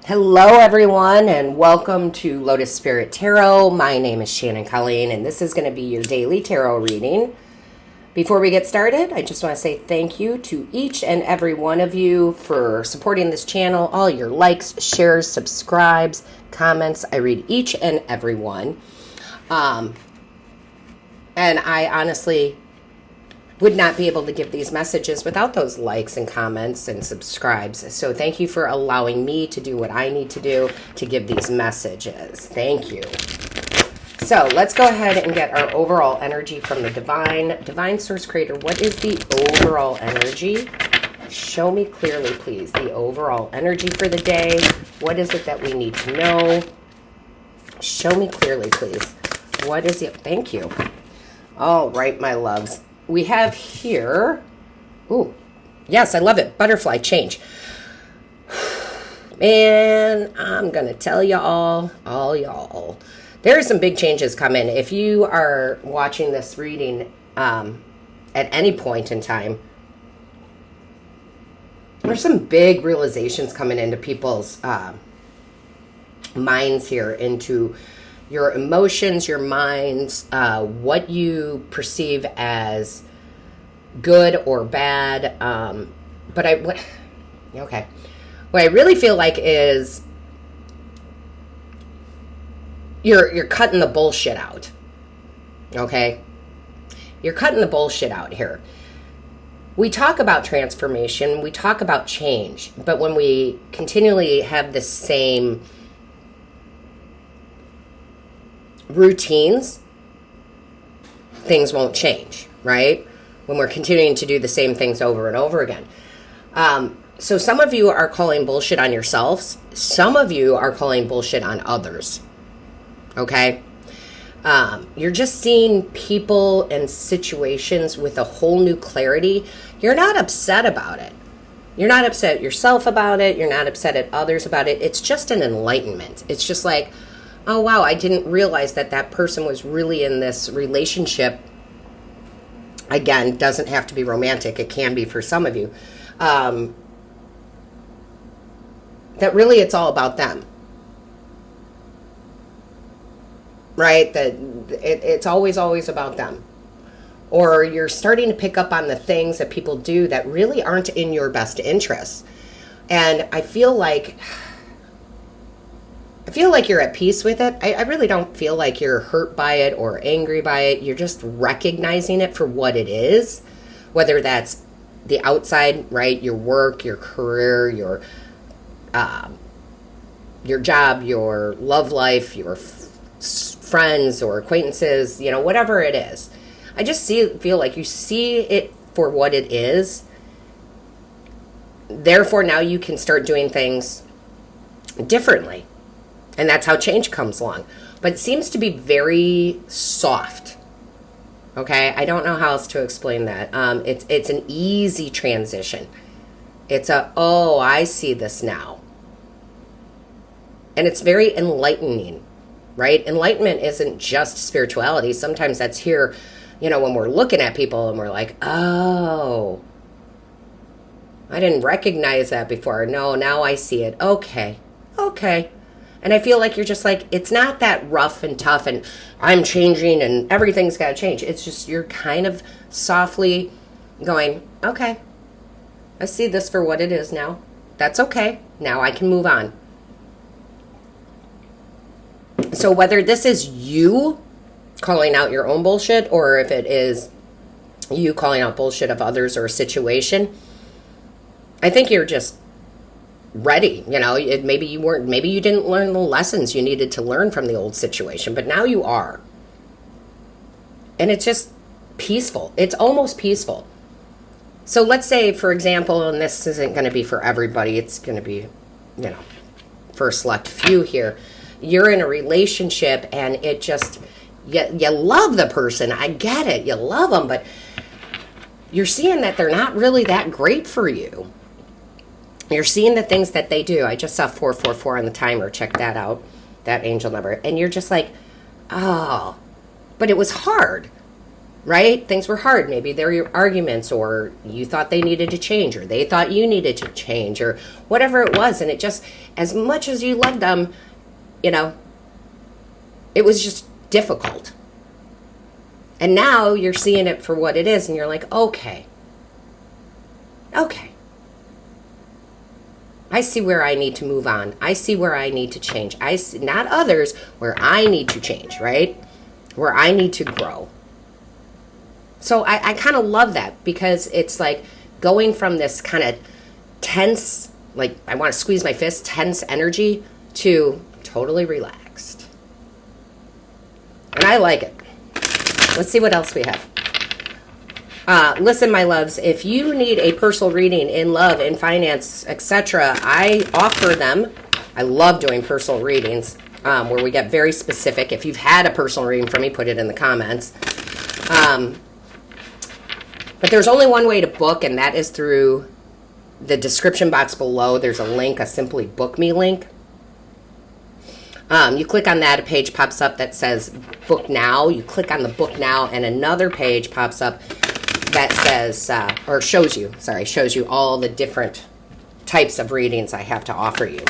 Hello, everyone, and welcome to Lotus Spirit Tarot. My name is Shannon Colleen, and this is going to be your daily tarot reading. Before we get started, I just want to say thank you to each and every one of you for supporting this channel. All your likes, shares, subscribes, comments. I read each and every one. And I honestly would not be able to give these messages without those likes and comments and subscribes. So thank you for allowing me to do what I need to do to give these messages. Thank you. So let's go ahead and get our overall energy from the Divine Source Creator. What is the overall energy? Show me clearly, please, the overall energy for the day. What is it that we need to know? Show me clearly, please. What is it? Thank you. All right, my loves. We have here, ooh, yes, I love it, butterfly change. And I'm going to tell y'all, there are some big changes coming. If you are watching this reading at any point in time, there's some big realizations coming into people's minds here, into your emotions, your minds, what you perceive as good or bad. What I really feel like is you're cutting the bullshit out. Okay? You're cutting the bullshit out here. We talk about transformation, we talk about change, but when we continually have the same routines, things won't change, right? When we're continuing to do the same things over and over again. So some of you are calling bullshit on yourselves. Some of you are calling bullshit on others. Okay? You're just seeing people and situations with a whole new clarity. You're not upset about it. You're not upset at yourself about it. You're not upset at others about it. It's just an enlightenment. It's just like, oh, wow, I didn't realize that person was really in this relationship. Again, doesn't have to be romantic. It can be for some of you. That really it's all about them. Right? That it's always about them. Or you're starting to pick up on the things that people do that really aren't in your best interest. And I feel like you're at peace with it. I really don't feel like you're hurt by it or angry by it. You're just recognizing it for what it is, whether that's the outside, right? Your work, your career, your job, your love life, your friends or acquaintances, whatever it is. I just feel like you see it for what it is. Therefore, now you can start doing things differently. And that's how change comes along. But it seems to be very soft. Okay? I don't know how else to explain that. It's an easy transition. It's I see this now. And it's very enlightening, right? Enlightenment isn't just spirituality. Sometimes that's here, when we're looking at people and we're like, oh, I didn't recognize that before. No, now I see it. Okay. And I feel like you're just like, it's not that rough and tough and I'm changing and everything's got to change. It's just you're kind of softly going, okay, I see this for what it is now. That's okay. Now I can move on. So whether this is you calling out your own bullshit or if it is you calling out bullshit of others or a situation, I think you're just ready. Maybe you didn't learn the lessons you needed to learn from the old situation, but now you are. And it's just peaceful. It's almost peaceful. So let's say, for example, and this isn't going to be for everybody, it's going to be, for a select few here. You're in a relationship and it just, you love the person. I get it. You love them, but you're seeing that they're not really that great for you. You're seeing the things that they do. I just saw 444 on the timer. Check that out, that angel number. And you're just like, oh, but it was hard. right? Things were hard. Maybe there were arguments, or you thought they needed to change, or they thought you needed to change, or whatever it was. And it just, as much as you loved them, you know, it was just difficult. And now you're seeing it for what it is, and you're like, okay. I see where I need to move on. I see where I need to change. I see, not others, where I need to change, right? Where I need to grow. So I kind of love that, because it's like going from this kind of tense, like I want to squeeze my fist, tense energy, to totally relaxed. And I like it. Let's see what else we have. Listen, my loves, if you need a personal reading in love, in finance, etc., I offer them. I love doing personal readings where we get very specific. If you've had a personal reading from me, put it in the comments. But there's only one way to book, and that is through the description box below. There's a link, a Simply Book Me link. You click on that, a page pops up that says Book Now. You click on the Book Now, and another page pops up that says, or shows you all the different types of readings I have to offer you.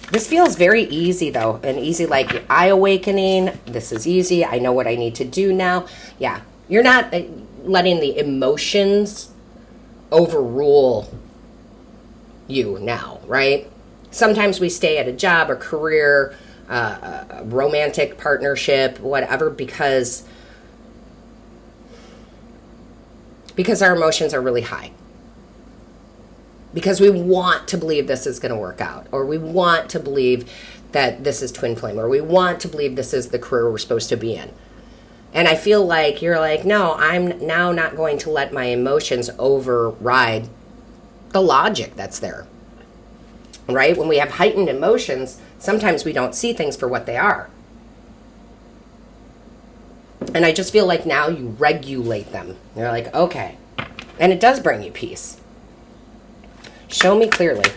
This feels very easy, though, and easy like eye awakening. This is easy. I know what I need to do now. Yeah, you're not letting the emotions overrule you now, right? Sometimes we stay at a job or career, a romantic partnership, whatever, because our emotions are really high. Because we want to believe this is going to work out, or we want to believe that this is twin flame, or we want to believe this is the career we're supposed to be in. And I feel like you're like, no, I'm now not going to let my emotions override the logic that's there. Right? When we have heightened emotions, sometimes we don't see things for what they are. And I just feel like now you regulate them. You're like, okay. And it does bring you peace. Show me clearly.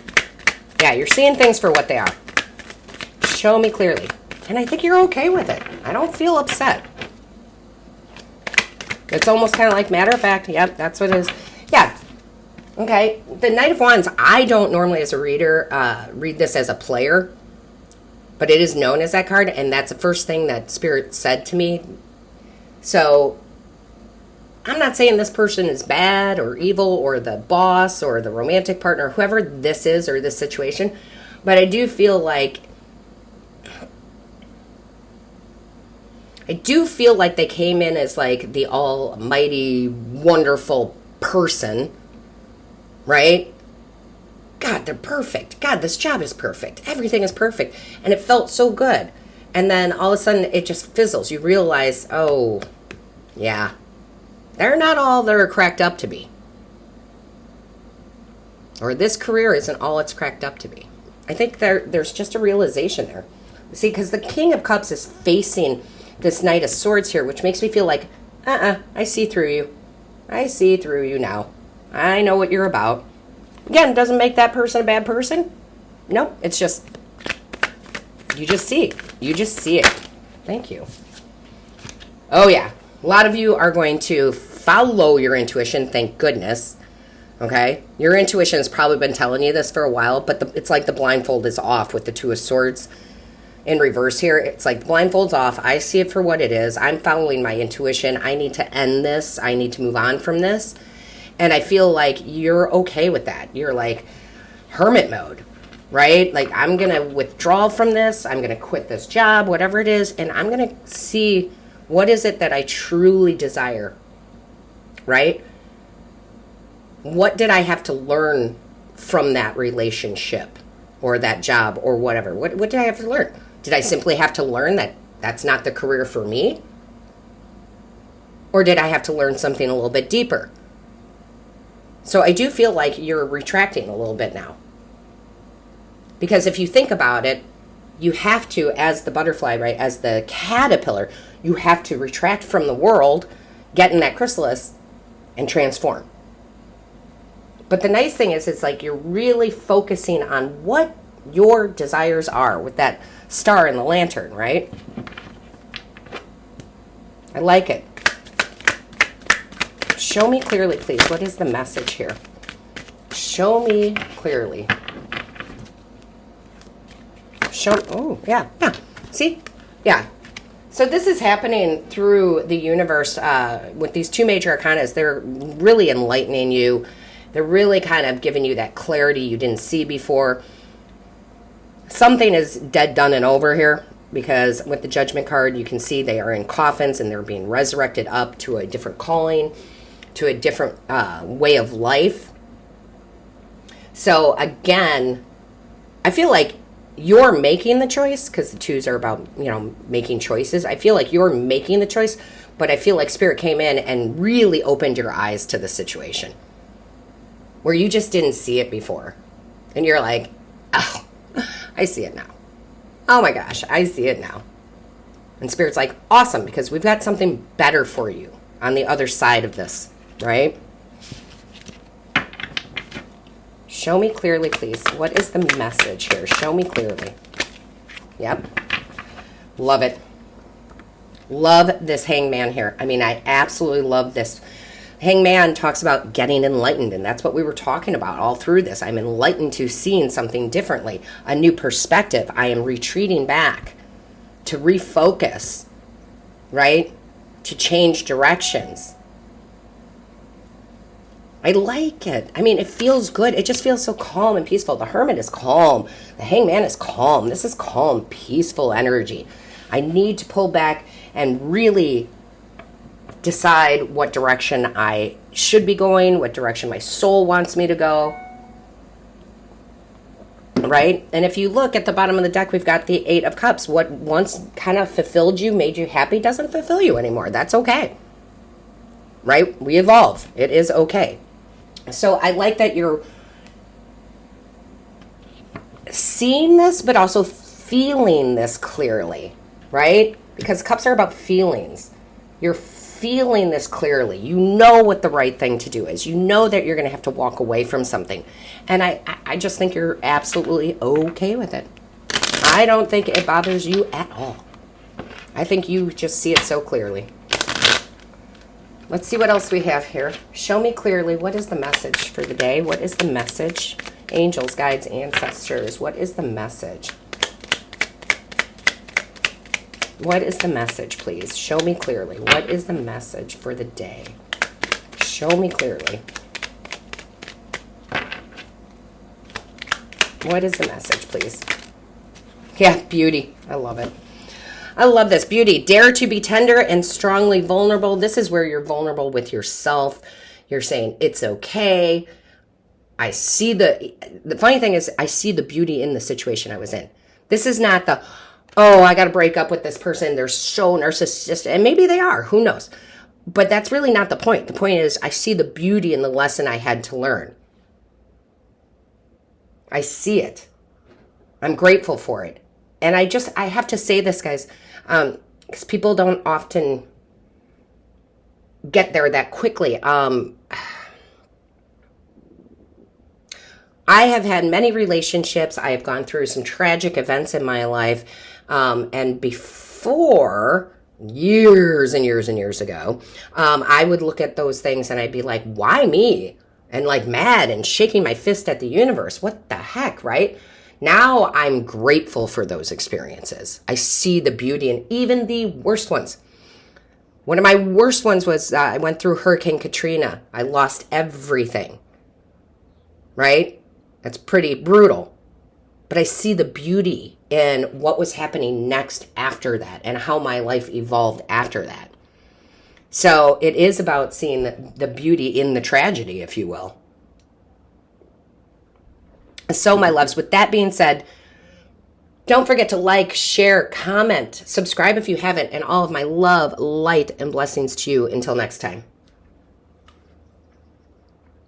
Yeah, you're seeing things for what they are. Show me clearly. And I think you're okay with it. I don't feel upset. It's almost kind of like matter of fact. Yep, that's what it is. Yeah. Okay. The Knight of Wands, I don't normally as a reader read this as a player. But it is known as that card. And that's the first thing that Spirit said to me. So I'm not saying this person is bad or evil or the boss or the romantic partner, whoever this is or this situation. But I do feel like they came in as like the almighty, wonderful person, right? God, they're perfect. God, this job is perfect. Everything is perfect. And it felt so good. And then all of a sudden it just fizzles. You realize, oh, yeah, they're not all they're cracked up to be. Or this career isn't all it's cracked up to be. I think there's just a realization there. See, because the King of Cups is facing this Knight of Swords here, which makes me feel like, I see through you. I see through you now. I know what you're about. Again, doesn't make that person a bad person. Nope, it's just, you just see. You just see it. Thank you. Oh, yeah. A lot of you are going to follow your intuition, thank goodness. Okay? Your intuition has probably been telling you this for a while, but it's like the blindfold is off with the Two of Swords in reverse here. It's like the blindfold's off. I see it for what it is. I'm following my intuition. I need to end this. I need to move on from this. And I feel like you're okay with that. You're like hermit mode, right? Like, I'm going to withdraw from this. I'm going to quit this job, whatever it is. And I'm going to see what is it that I truly desire, right? What did I have to learn from that relationship or that job or whatever? What did I have to learn? Did I simply have to learn that that's not the career for me? Or did I have to learn something a little bit deeper? So I do feel like you're retracting a little bit now. Because if you think about it, you have to, as the butterfly, right, as the caterpillar, you have to retract from the world, get in that chrysalis, and transform. But the nice thing is, it's like you're really focusing on what your desires are with that star in the lantern, right? I like it. Show me clearly, please. What is the message here? Show me clearly. Oh, yeah. See? Yeah. So this is happening through the universe with these two major arcanas. They're really enlightening you. They're really kind of giving you that clarity you didn't see before. Something is dead, done, and over here, because with the Judgment card, you can see they are in coffins and they're being resurrected up to a different calling, to a different way of life. So again, I feel like you're making the choice, because the twos are about, making choices. I feel like you're making the choice, but I feel like Spirit came in and really opened your eyes to the situation where you just didn't see it before. And you're like, oh, I see it now. Oh my gosh, I see it now. And Spirit's like, awesome, because we've got something better for you on the other side of this, right? Show me clearly, please. What is the message here? Show me clearly. Yep. Love it. Love this Hangman here. I mean, I absolutely love this. Hangman talks about getting enlightened, and that's what we were talking about all through this. I'm enlightened to seeing something differently, a new perspective. I am retreating back to refocus, right? To change directions. I like it. I mean, it feels good. It just feels so calm and peaceful. The Hermit is calm. The Hangman is calm. This is calm, peaceful energy. I need to pull back and really decide what direction I should be going, what direction my soul wants me to go. Right? And if you look at the bottom of the deck, we've got the Eight of Cups. What once kind of fulfilled you, made you happy, doesn't fulfill you anymore. That's okay. Right? We evolve. It is okay. So I like that you're seeing this, but also feeling this clearly, right? Because cups are about feelings. You're feeling this clearly. You know what the right thing to do is. You know that you're going to have to walk away from something. And I just think you're absolutely okay with it. I don't think it bothers you at all. I think you just see it so clearly. Let's see what else we have here. Show me clearly. What is the message for the day? What is the message? Angels, guides, ancestors. What is the message? What is the message, please? Show me clearly. What is the message for the day? Show me clearly. What is the message, please? Yeah, beauty. I love it. I love this. Beauty. Dare to be tender and strongly vulnerable. This is where you're vulnerable with yourself. You're saying, it's okay. I see the funny thing is, I see the beauty in the situation I was in. This is not the, oh, I got to break up with this person. They're so narcissistic. And maybe they are. Who knows? But that's really not the point. The point is, I see the beauty in the lesson I had to learn. I see it. I'm grateful for it. And I have to say this, guys, because people don't often get there that quickly. I have had many relationships. I have gone through some tragic events in my life. And before, years and years and years ago, I would look at those things and I'd be like, why me? And like mad and shaking my fist at the universe. What the heck, right? Now I'm grateful for those experiences. I see the beauty in even the worst ones. One of my worst ones was I went through Hurricane Katrina. I lost everything, right? That's pretty brutal. But I see the beauty in what was happening next after that and how my life evolved after that. So it is about seeing the beauty in the tragedy, if you will. So, my loves, with that being said, don't forget to like, share, comment, subscribe if you haven't, and all of my love, light, and blessings to you until next time.